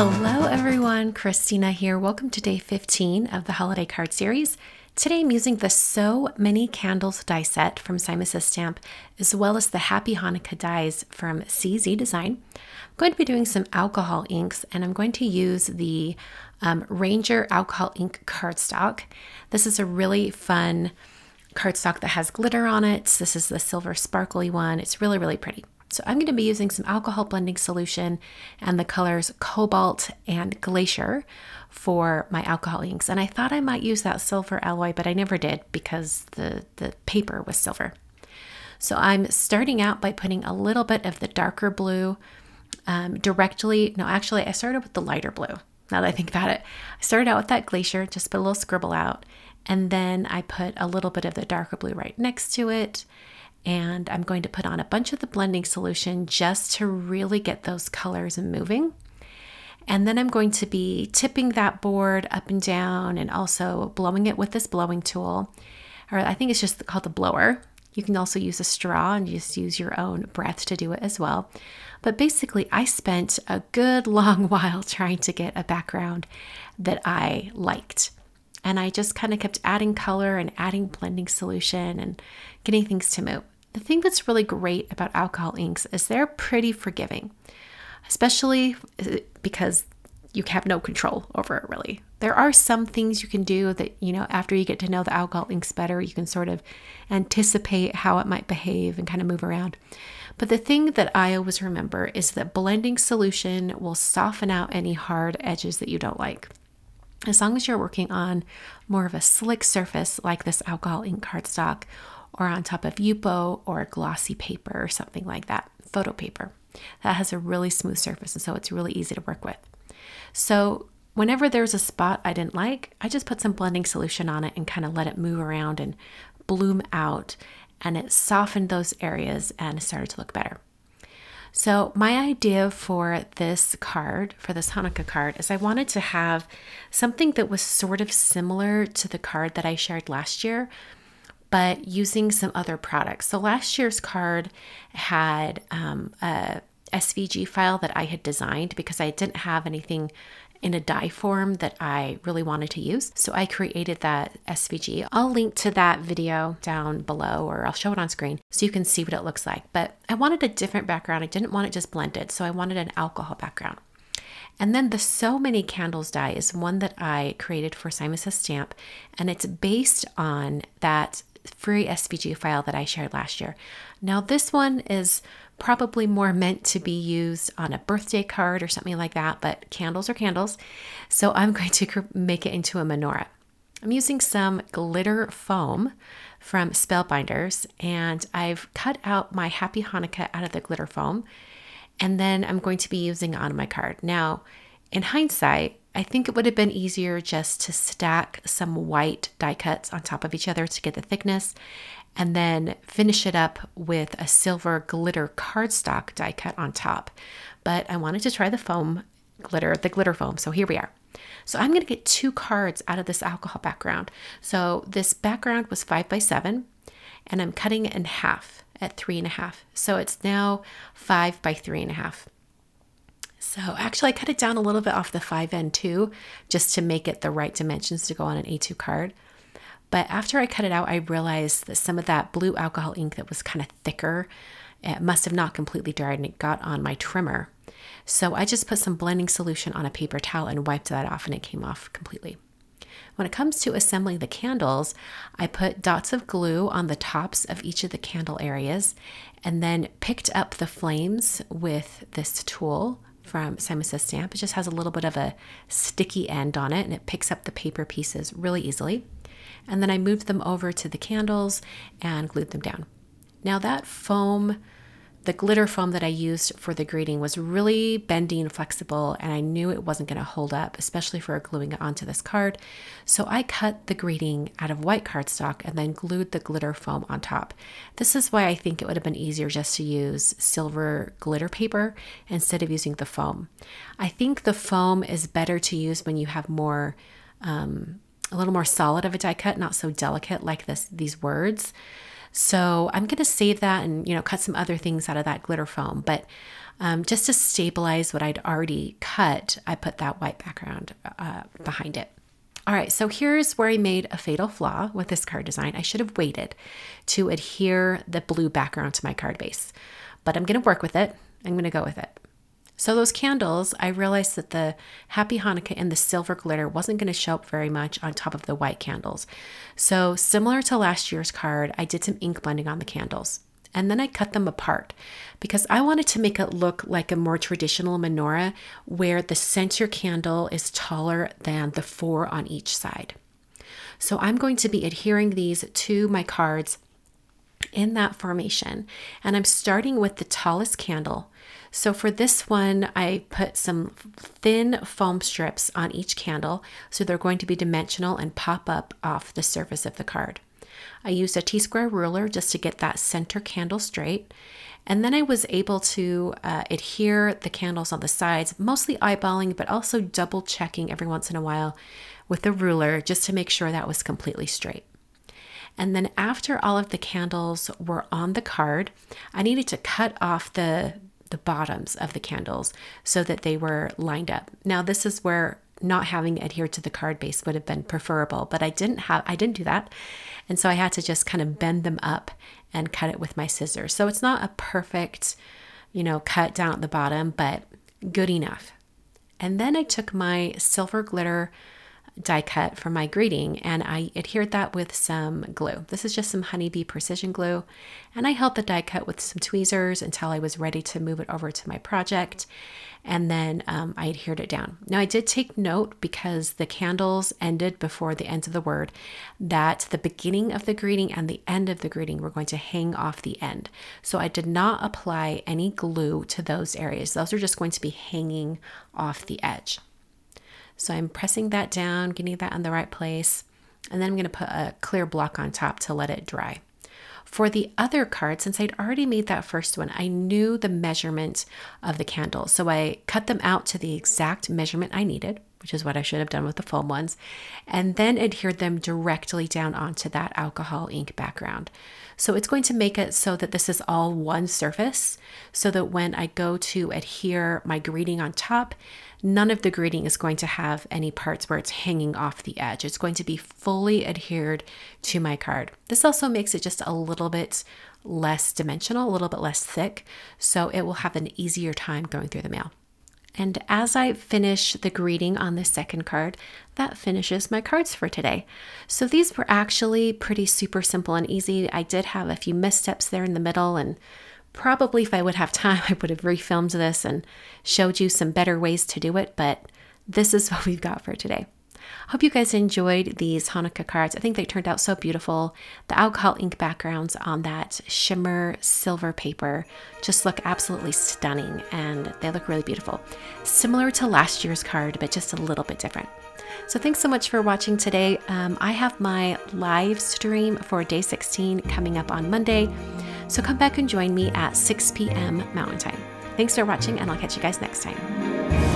Hello everyone, Christina here. Welcome to day 15 of the holiday card series. Today I'm using the So Many Candles die set from Simon Says Stamp, as well as the Happy Hanukkah dies from CZ Design. I'm going to be doing some alcohol inks, and I'm going to use the Ranger alcohol ink cardstock. This is a really fun cardstock that has glitter on it. This is the silver sparkly one. It's really, really pretty. So I'm going to be using some alcohol blending solution and the colors Cobalt and Glacier for my alcohol inks. And I thought I might use that silver alloy, but I never did because the paper was silver. So I'm starting out by putting a little bit of the darker blue actually I started with the lighter blue. Now that I think about it, I started out with that Glacier, just put a little scribble out. And then I put a little bit of the darker blue right next to it. And I'm going to put on a bunch of the blending solution just to really get those colors moving. And then I'm going to be tipping that board up and down and also blowing it with this blowing tool, or I think it's just called the blower. You can also use a straw and just use your own breath to do it as well. But basically, I spent a good long while trying to get a background that I liked. And I just kind of kept adding color and adding blending solution and getting things to move. The thing that's really great about alcohol inks is they're pretty forgiving, especially because you have no control over it really. There are some things you can do that, after you get to know the alcohol inks better, you can sort of anticipate how it might behave and kind of move around. But the thing that I always remember is that blending solution will soften out any hard edges that you don't like. As long as you're working on more of a slick surface like this alcohol ink cardstock, or on top of Yupo or glossy paper or something like that, photo paper, that has a really smooth surface, and so it's really easy to work with. So whenever there's a spot I didn't like, I just put some blending solution on it and kind of let it move around and bloom out, and it softened those areas and it started to look better. So my idea for this card, for this Hanukkah card, is I wanted to have something that was sort of similar to the card that I shared last year, but using some other products. So last year's card had a SVG file that I had designed because I didn't have anything in a die form that I really wanted to use. So I created that SVG. I'll link to that video down below, or I'll show it on screen so you can see what it looks like. But I wanted a different background. I didn't want it just blended, so I wanted an alcohol background. And then the So Many Candles die is one that I created for Simon Says Stamp, and it's based on that free SVG file that I shared last year. Now this one is probably more meant to be used on a birthday card or something like that, but candles are candles. So I'm going to make it into a menorah. I'm using some glitter foam from Spellbinders, and I've cut out my Happy Hanukkah out of the glitter foam, and then I'm going to be using it on my card. Now, in hindsight, I think it would have been easier just to stack some white die cuts on top of each other to get the thickness, and then finish it up with a silver glitter cardstock die cut on top. But I wanted to try the glitter foam, so here we are. So I'm going to get 2 cards out of this alcohol background. So this background was 5 by 7, and I'm cutting it in half at 3.5. So it's now 5 by 3.5. So actually I cut it down a little bit off the 5 end too, just to make it the right dimensions to go on an A2 card. But after I cut it out, I realized that some of that blue alcohol ink that was kind of thicker, it must have not completely dried, and it got on my trimmer. So I just put some blending solution on a paper towel and wiped that off, and it came off completely. When it comes to assembling the candles, I put dots of glue on the tops of each of the candle areas, and then picked up the flames with this tool from Simon Says Stamp. It just has a little bit of a sticky end on it, and it picks up the paper pieces really easily. And then I moved them over to the candles and glued them down. Now that foam, the glitter foam that I used for the greeting, was really bendy and flexible, and I knew it wasn't going to hold up, especially for gluing it onto this card. So I cut the greeting out of white cardstock and then glued the glitter foam on top. This is why I think it would have been easier just to use silver glitter paper instead of using the foam. I think the foam is better to use when you have more a little more solid of a die cut, not so delicate like these words. So I'm going to save that and, cut some other things out of that glitter foam. But Just to stabilize what I'd already cut, I put that white background behind it. All right, so here's where I made a fatal flaw with this card design. I should have waited to adhere the blue background to my card base, but I'm going to work with it. I'm going to go with it. So those candles, I realized that the Happy Hanukkah and the silver glitter wasn't going to show up very much on top of the white candles. So similar to last year's card, I did some ink blending on the candles. And then I cut them apart because I wanted to make it look like a more traditional menorah where the center candle is taller than the 4 on each side. So I'm going to be adhering these to my cards in that formation. And I'm starting with the tallest candle. So for this one, I put some thin foam strips on each candle. So they're going to be dimensional and pop up off the surface of the card. I used a T-square ruler just to get that center candle straight. And then I was able to adhere the candles on the sides, mostly eyeballing, but also double checking every once in a while with the ruler just to make sure that was completely straight. And then after all of the candles were on the card, I needed to cut off the bottoms of the candles so that they were lined up. Now this is where not having adhered to the card base would have been preferable, but I didn't do that. And so I had to just kind of bend them up and cut it with my scissors. So it's not a perfect, cut down at the bottom, but good enough. And then I took my silver glitter die cut for my greeting and I adhered that with some glue. This is just some Honeybee precision glue. And I held the die cut with some tweezers until I was ready to move it over to my project. And then I adhered it down. Now I did take note because the candles ended before the end of the word that the beginning of the greeting and the end of the greeting were going to hang off the end. So I did not apply any glue to those areas. Those are just going to be hanging off the edge. So I'm pressing that down, getting that in the right place, and then I'm going to put a clear block on top to let it dry. For the other card, since I'd already made that first one, I knew the measurement of the candles. So I cut them out to the exact measurement I needed, which is what I should have done with the foam ones, and then adhered them directly down onto that alcohol ink background. So it's going to make it so that this is all one surface, so that when I go to adhere my greeting on top, none of the greeting is going to have any parts where it's hanging off the edge. It's going to be fully adhered to my card. This also makes it just a little bit less dimensional, a little bit less thick, so it will have an easier time going through the mail. And as I finish the greeting on the second card, that finishes my cards for today. So these were actually pretty super simple and easy. I did have a few missteps there in the middle, and probably if I would have time, I would have refilmed this and showed you some better ways to do it, but this is what we've got for today. Hope you guys enjoyed these Hanukkah cards. I think they turned out so beautiful. The alcohol ink backgrounds on that shimmer silver paper just look absolutely stunning, and they look really beautiful. Similar to last year's card, but just a little bit different. So thanks so much for watching today. I have my live stream for day 16 coming up on Monday. So come back and join me at 6 p.m. Mountain Time. Thanks for watching, and I'll catch you guys next time.